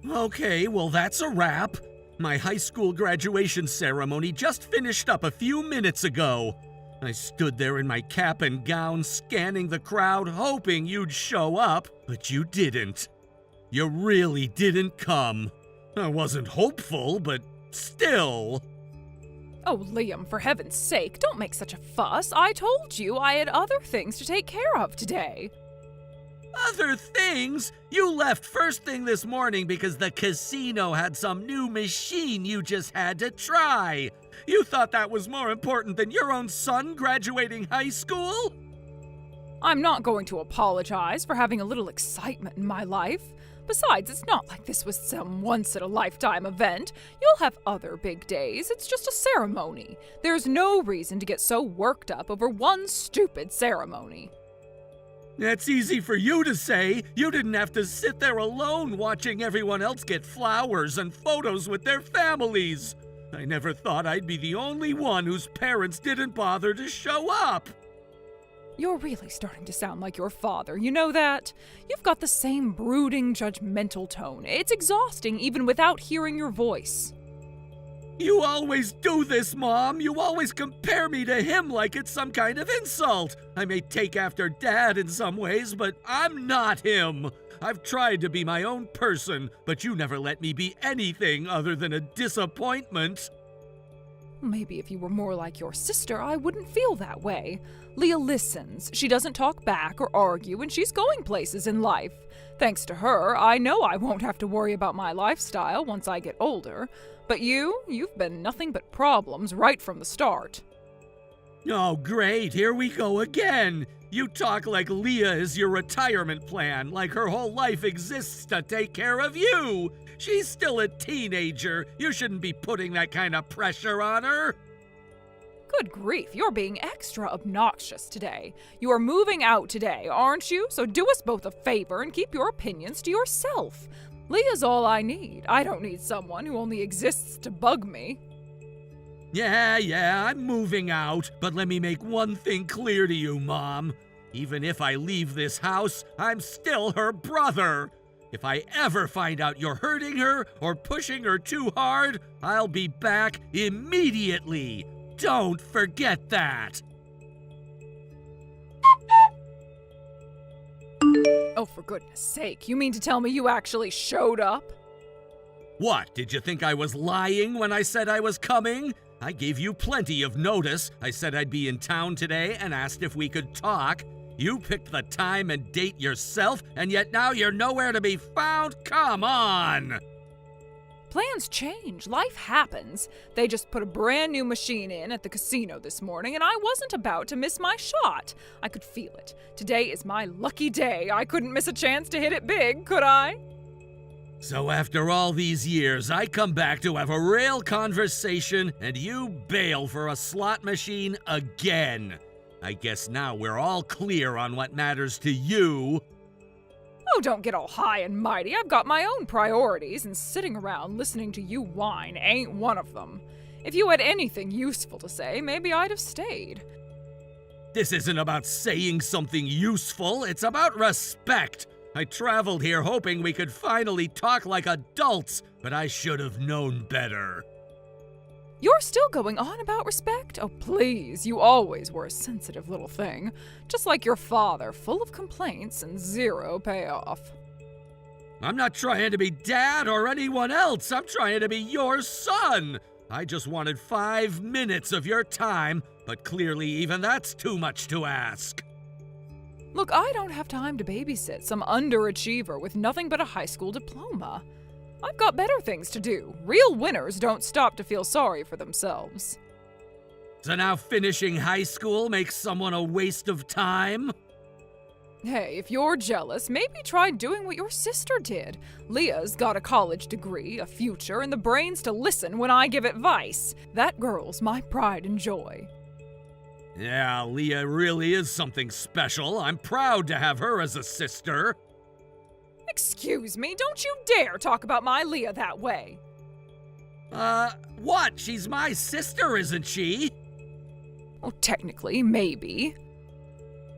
Okay, well that's a wrap. My high school graduation ceremony just finished up a few minutes ago. I stood there in my cap and gown, scanning the crowd, hoping you'd show up, but you didn't. You really didn't come. I wasn't hopeful, but still. Oh, Liam, for heaven's sake, don't make such a fuss. I told you I had other things to take care of today. Other things? You left first thing this morning because the casino had some new machine you just had to try. You thought that was more important than your own son graduating high school? I'm not going to apologize for having a little excitement in my life. Besides, it's not like this was some once-in-a-lifetime event. You'll have other big days. It's just a ceremony. There's no reason to get so worked up over one stupid ceremony. That's easy for you to say. You didn't have to sit there alone watching everyone else get flowers and photos with their families. I never thought I'd be the only one whose parents didn't bother to show up. You're really starting to sound like your father, you know that? You've got the same brooding, judgmental tone. It's exhausting even without hearing your voice. You always do this, Mom. You always compare me to him like it's some kind of insult. I may take after Dad in some ways, but I'm not him. I've tried to be my own person, but you never let me be anything other than a disappointment. Maybe if you were more like your sister, I wouldn't feel that way. Leah listens. She doesn't talk back or argue, and she's going places in life. Thanks to her, I know I won't have to worry about my lifestyle once I get older. But you've been nothing but problems right from the start. Oh, great. Here we go again. You talk like Leah is your retirement plan, like her whole life exists to take care of you. She's still a teenager. You shouldn't be putting that kind of pressure on her. Good grief, you're being extra obnoxious today. You are moving out today, aren't you? So do us both a favor and keep your opinions to yourself. Leah's all I need. I don't need someone who only exists to bug me. Yeah, I'm moving out, but let me make one thing clear to you, Mom. Even if I leave this house, I'm still her brother. If I ever find out you're hurting her or pushing her too hard, I'll be back immediately. Don't forget that. Oh, for goodness sake, you mean to tell me you actually showed up? What, did you think I was lying when I said I was coming? I gave you plenty of notice. I said I'd be in town today and asked if we could talk. You picked the time and date yourself, and yet now you're nowhere to be found? Come on! Plans change. Life happens. They just put a brand new machine in at the casino this morning, and I wasn't about to miss my shot. I could feel it. Today is my lucky day. I couldn't miss a chance to hit it big, could I? So after all these years, I come back to have a real conversation, and you bail for a slot machine again. I guess now we're all clear on what matters to you. Oh, don't get all high and mighty. I've got my own priorities, and sitting around listening to you whine ain't one of them. If you had anything useful to say, maybe I'd have stayed. This isn't about saying something useful, it's about respect. I traveled here hoping we could finally talk like adults, but I should have known better. You're still going on about respect? Oh, please, you always were a sensitive little thing. Just like your father, full of complaints and zero payoff. I'm not trying to be Dad or anyone else. I'm trying to be your son. I just wanted 5 minutes of your time, but clearly even that's too much to ask. Look, I don't have time to babysit some underachiever with nothing but a high school diploma. I've got better things to do. Real winners don't stop to feel sorry for themselves. So now finishing high school makes someone a waste of time? Hey, if you're jealous, maybe try doing what your sister did. Leah's got a college degree, a future, and the brains to listen when I give advice. That girl's my pride and joy. Yeah, Leah really is something special. I'm proud to have her as a sister. Excuse me, don't you dare talk about my Leah that way. What? She's my sister, isn't she? Well, technically, maybe.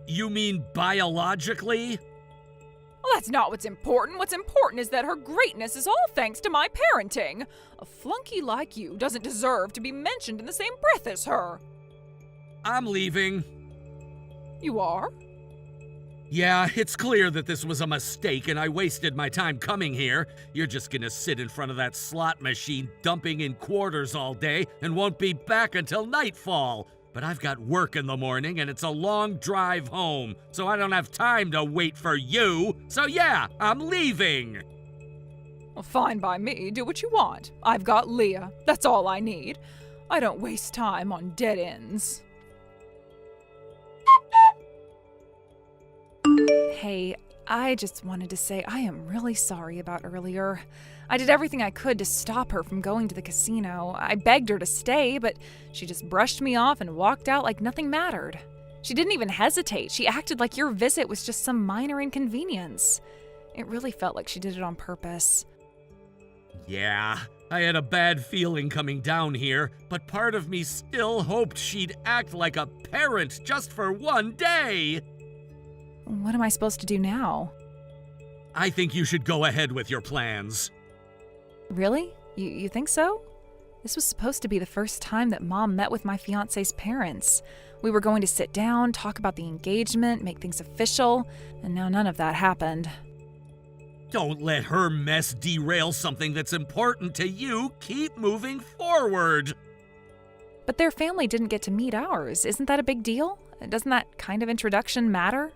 You mean biologically? Well, that's not what's important. What's important is that her greatness is all thanks to my parenting. A flunky like you doesn't deserve to be mentioned in the same breath as her. I'm leaving. You are? Yeah, it's clear that this was a mistake and I wasted my time coming here. You're just gonna sit in front of that slot machine dumping in quarters all day and won't be back until nightfall. But I've got work in the morning and it's a long drive home, so I don't have time to wait for you. So yeah, I'm leaving. Well, fine by me. Do what you want. I've got Leah. That's all I need. I don't waste time on dead ends. Hey, I just wanted to say I am really sorry about earlier. I did everything I could to stop her from going to the casino. I begged her to stay, but she just brushed me off and walked out like nothing mattered. She didn't even hesitate. She acted like your visit was just some minor inconvenience. It really felt like she did it on purpose. Yeah, I had a bad feeling coming down here, but part of me still hoped she'd act like a parent just for one day. What am I supposed to do now? I think you should go ahead with your plans. Really? You think so? This was supposed to be the first time that Mom met with my fiancé's parents. We were going to sit down, talk about the engagement, make things official, and now none of that happened. Don't let her mess derail something that's important to you. Keep moving forward. But their family didn't get to meet ours. Isn't that a big deal? Doesn't that kind of introduction matter?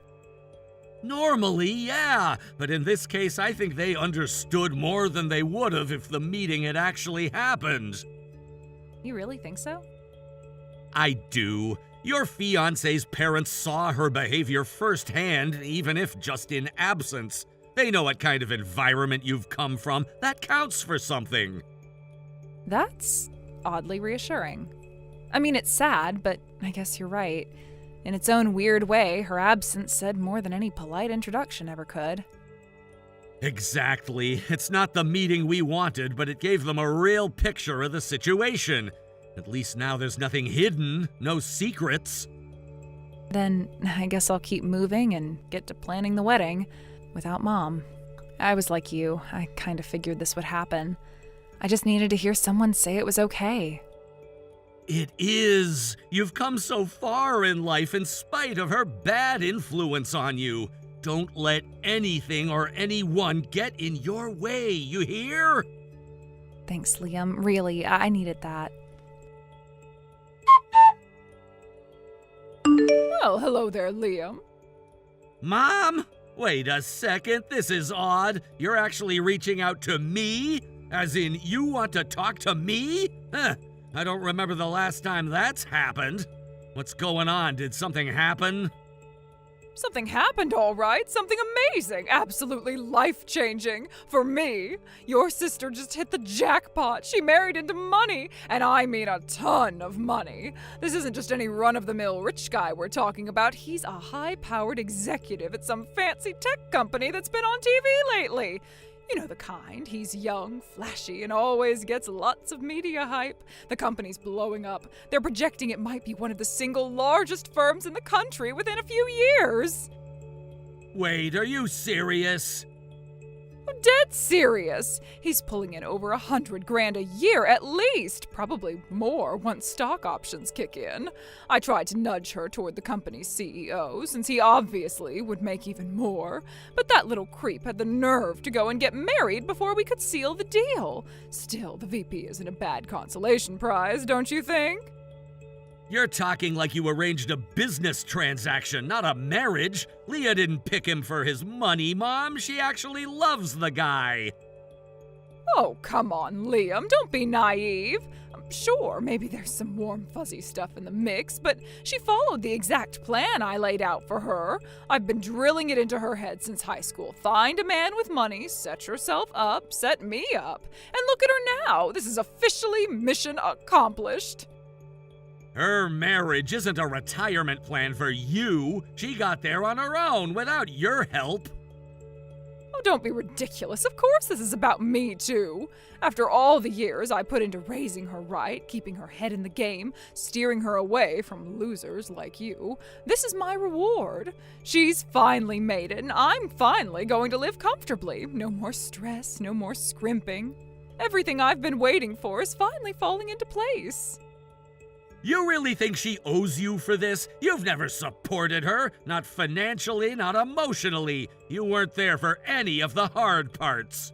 Normally, yeah, but in this case, I think they understood more than they would have if the meeting had actually happened. You really think so? I do. Your fiancé's parents saw her behavior firsthand, even if just in absence. They know what kind of environment you've come from. That counts for something. That's oddly reassuring. I mean, it's sad, but I guess you're right. In its own weird way, her absence said more than any polite introduction ever could. Exactly. It's not the meeting we wanted, but it gave them a real picture of the situation. At least now there's nothing hidden, no secrets. Then I guess I'll keep moving and get to planning the wedding without Mom. I was like you. I kind of figured this would happen. I just needed to hear someone say it was okay. It is. You've come so far in life in spite of her bad influence on you. Don't let anything or anyone get in your way, you hear? Thanks, Liam. Really, I needed that. Well, hello there, Liam. Mom? Wait a second, this is odd. You're actually reaching out to me? As in, you want to talk to me? Huh. I don't remember the last time that's happened. What's going on? Did something happen? Something happened, all right. Something amazing. Absolutely life-changing. For me. Your sister just hit the jackpot. She married into money. And I mean a ton of money. This isn't just any run-of-the-mill rich guy we're talking about. He's a high-powered executive at some fancy tech company that's been on TV lately. You know the kind. He's young, flashy, and always gets lots of media hype. The company's blowing up. They're projecting it might be one of the single largest firms in the country within a few years. Wait, are you serious? Dead serious. He's pulling in over $100,000 a year at least, probably more once stock options kick in. I tried to nudge her toward the company's CEO, since he obviously would make even more, but that little creep had the nerve to go and get married before we could seal the deal. Still, the VP isn't a bad consolation prize, don't you think? You're talking like you arranged a business transaction, not a marriage. Leah didn't pick him for his money, Mom. She actually loves the guy. Oh, come on, Liam. Don't be naive. Sure, maybe there's some warm, fuzzy stuff in the mix, but she followed the exact plan I laid out for her. I've been drilling it into her head since high school. Find a man with money, set yourself up, set me up. And look at her now. This is officially mission accomplished. Her marriage isn't a retirement plan for you. She got there on her own without your help. Oh, don't be ridiculous. Of course this is about me, too. After all the years I put into raising her right, keeping her head in the game, steering her away from losers like you, this is my reward. She's finally made it, and I'm finally going to live comfortably. No more stress, no more scrimping. Everything I've been waiting for is finally falling into place. You really think she owes you for this? You've never supported her, not financially, not emotionally. You weren't there for any of the hard parts.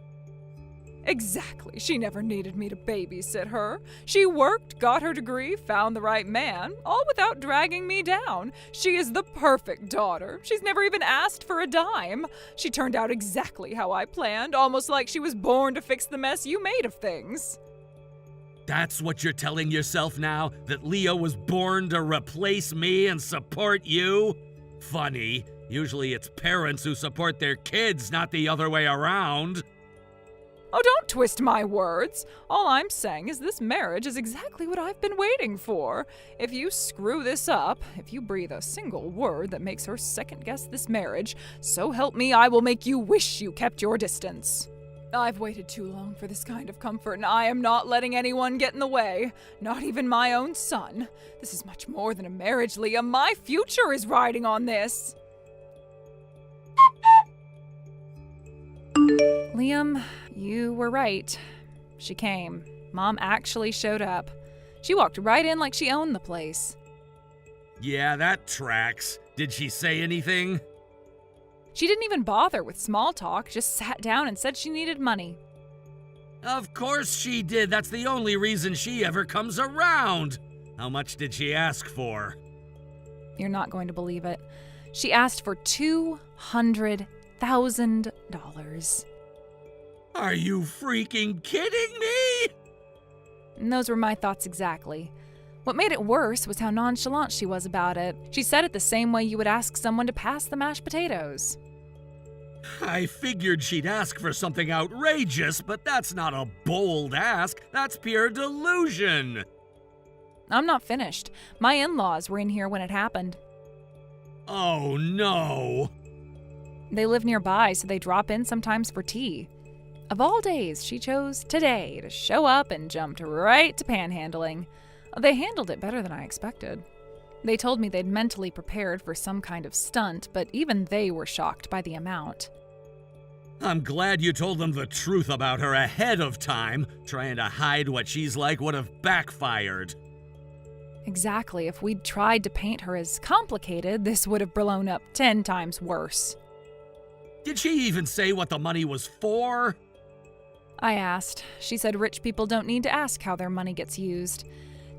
Exactly. She never needed me to babysit her. She worked, got her degree, found the right man, all without dragging me down. She is the perfect daughter. She's never even asked for a dime. She turned out exactly how I planned, almost like she was born to fix the mess you made of things. That's what you're telling yourself now? That Leo was born to replace me and support you? Funny. Usually it's parents who support their kids, not the other way around. Oh, don't twist my words. All I'm saying is this marriage is exactly what I've been waiting for. If you screw this up, if you breathe a single word that makes her second-guess this marriage, so help me, I will make you wish you kept your distance. I've waited too long for this kind of comfort, and I am not letting anyone get in the way, not even my own son. This is much more than a marriage, Leah. My future is riding on this. Liam, you were right. She came. Mom actually showed up. She walked right in like she owned the place. Yeah, that tracks. Did she say anything? She didn't even bother with small talk, just sat down and said she needed money. Of course she did. That's the only reason she ever comes around. How much did she ask for? You're not going to believe it. She asked for $200,000. Are you freaking kidding me? And those were my thoughts exactly. What made it worse was how nonchalant she was about it. She said it the same way you would ask someone to pass the mashed potatoes. I figured she'd ask for something outrageous, but that's not a bold ask. That's pure delusion. I'm not finished. My in-laws were in here when it happened. Oh, no. They live nearby, so they drop in sometimes for tea. Of all days, she chose today to show up and jumped right to panhandling. They handled it better than I expected. They told me they'd mentally prepared for some kind of stunt, but even they were shocked by the amount. I'm glad you told them the truth about her ahead of time. Trying to hide what she's like would have backfired. Exactly. If we'd tried to paint her as complicated, this would have blown up 10 times worse. Did she even say what the money was for? I asked. She said rich people don't need to ask how their money gets used.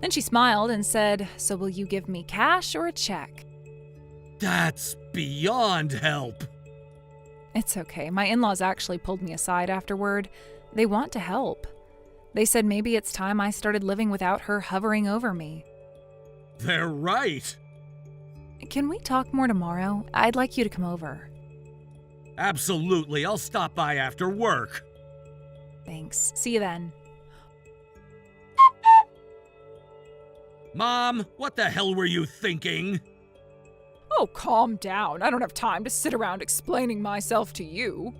Then she smiled and said, "So will you give me cash or a check?" That's beyond help. It's okay. My in-laws actually pulled me aside afterward. They want to help. They said maybe it's time I started living without her hovering over me. They're right. Can we talk more tomorrow? I'd like you to come over. Absolutely. I'll stop by after work. Thanks. See you then. Mom, what the hell were you thinking? Oh, calm down. I don't have time to sit around explaining myself to you.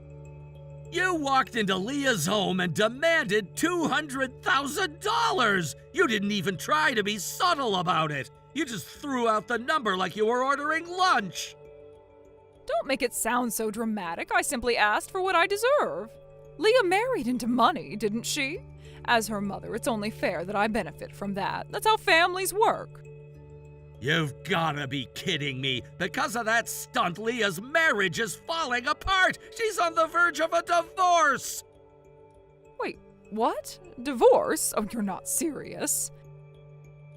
You walked into Leah's home and demanded $200,000! You didn't even try to be subtle about it. You just threw out the number like you were ordering lunch. Don't make it sound so dramatic. I simply asked for what I deserve. Leah married into money, didn't she? As her mother, it's only fair that I benefit from that. That's how families work. You've gotta be kidding me. Because of that stunt, Leah's marriage is falling apart. She's on the verge of a divorce. Wait, what? Divorce? Oh, you're not serious.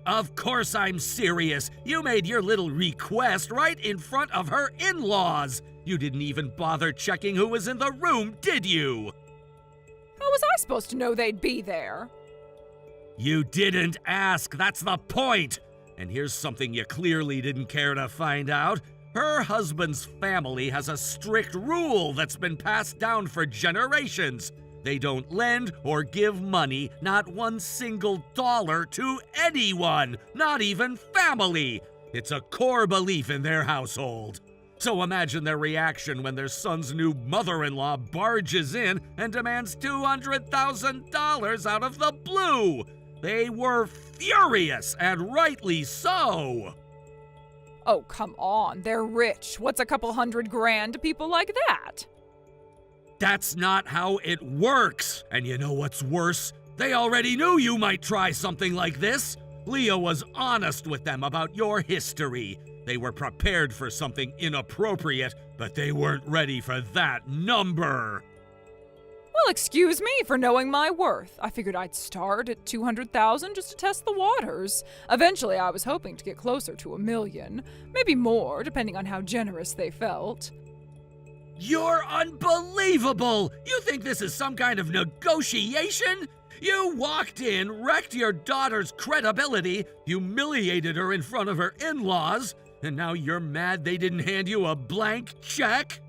Of course I'm serious. You made your little request right in front of her in-laws. You didn't even bother checking who was in the room, did you? How was I supposed to know they'd be there? You didn't ask, that's the point. And here's something you clearly didn't care to find out. Her husband's family has a strict rule that's been passed down for generations. They don't lend or give money, not one single dollar, to anyone, not even family. It's a core belief in their household. So imagine their reaction when their son's new mother-in-law barges in and demands $200,000 out of the blue. They were furious, and rightly so. Oh, come on, they're rich. What's a couple $100,000 to people like that? That's not how it works. And you know what's worse? They already knew you might try something like this. Leah was honest with them about your history. They were prepared for something inappropriate, but they weren't ready for that number. Well, excuse me for knowing my worth. I figured I'd start at $200,000 just to test the waters. Eventually, I was hoping to get closer to $1 million, maybe more, depending on how generous they felt. You're unbelievable! You think this is some kind of negotiation? You walked in, wrecked your daughter's credibility, humiliated her in front of her in-laws, and now you're mad they didn't hand you a blank check?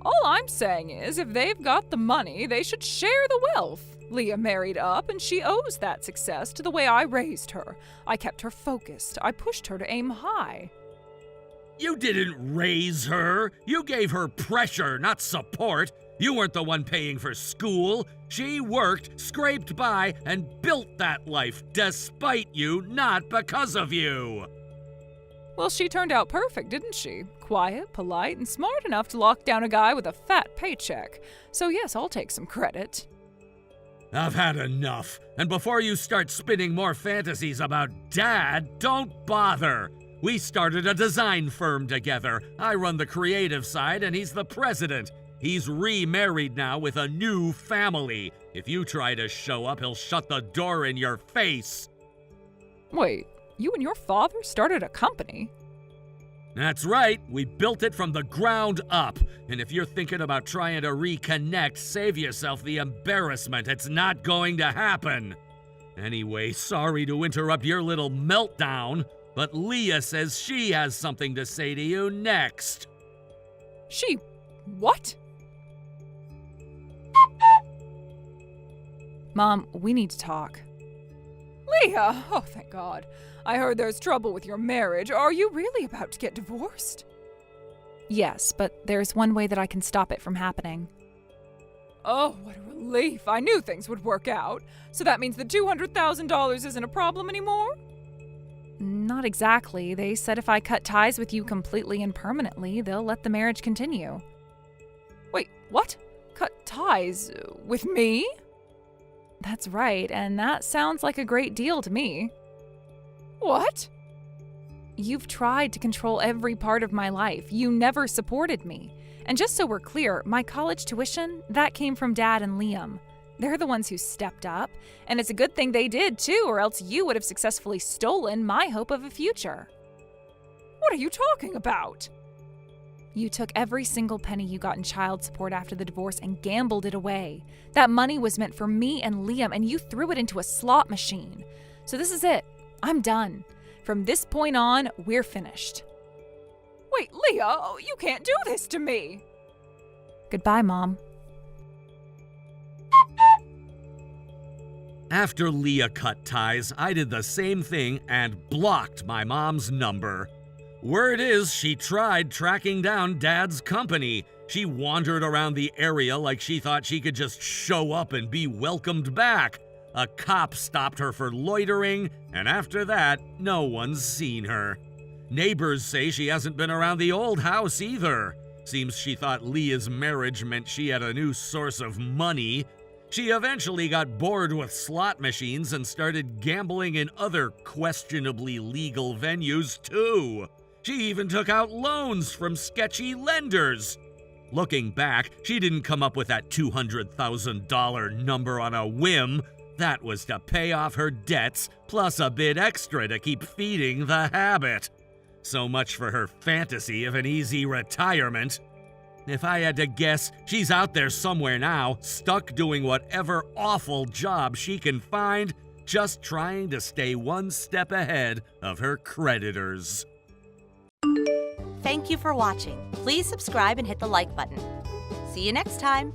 All I'm saying is, if they've got the money, they should share the wealth. Leah married up, and she owes that success to the way I raised her. I kept her focused. I pushed her to aim high. You didn't raise her. You gave her pressure, not support. You weren't the one paying for school. She worked, scraped by, and built that life despite you, not because of you. Well, she turned out perfect, didn't she? Quiet, polite, and smart enough to lock down a guy with a fat paycheck. So yes, I'll take some credit. I've had enough. And before you start spinning more fantasies about Dad, don't bother. We started a design firm together. I run the creative side, and he's the president. He's remarried now with a new family. If you try to show up, he'll shut the door in your face. Wait, you and your father started a company? That's right. We built it from the ground up. And if you're thinking about trying to reconnect, save yourself the embarrassment. It's not going to happen. Anyway, sorry to interrupt your little meltdown, but Leah says she has something to say to you next. She... what? Mom, we need to talk. Leah! Oh, thank God. I heard there's trouble with your marriage. Are you really about to get divorced? Yes, but there's one way that I can stop it from happening. Oh, what a relief. I knew things would work out. So that means the $200,000 isn't a problem anymore? Not exactly. They said if I cut ties with you completely and permanently, they'll let the marriage continue. Wait, what? Cut ties with me? That's right, and that sounds like a great deal to me. What? You've tried to control every part of my life. You never supported me. And just so we're clear, my college tuition, that came from Dad and Liam. They're the ones who stepped up, and it's a good thing they did too, or else you would have successfully stolen my hope of a future. What are you talking about? You took every single penny you got in child support after the divorce and gambled it away. That money was meant for me and Liam, and you threw it into a slot machine. So this is it. I'm done. From this point on, we're finished. Wait, Leah, you can't do this to me. Goodbye, Mom. After Leah cut ties, I did the same thing and blocked my mom's number. Word is she tried tracking down Dad's company. She wandered around the area like she thought she could just show up and be welcomed back. A cop stopped her for loitering, and after that, no one's seen her. Neighbors say she hasn't been around the old house either. Seems she thought Leah's marriage meant she had a new source of money. She eventually got bored with slot machines and started gambling in other questionably legal venues too. She even took out loans from sketchy lenders. Looking back, she didn't come up with that $200,000 number on a whim. That was to pay off her debts, plus a bit extra to keep feeding the habit. So much for her fantasy of an easy retirement. If I had to guess, she's out there somewhere now, stuck doing whatever awful job she can find, just trying to stay one step ahead of her creditors. Thank you for watching. Please subscribe and hit the like button. See you next time.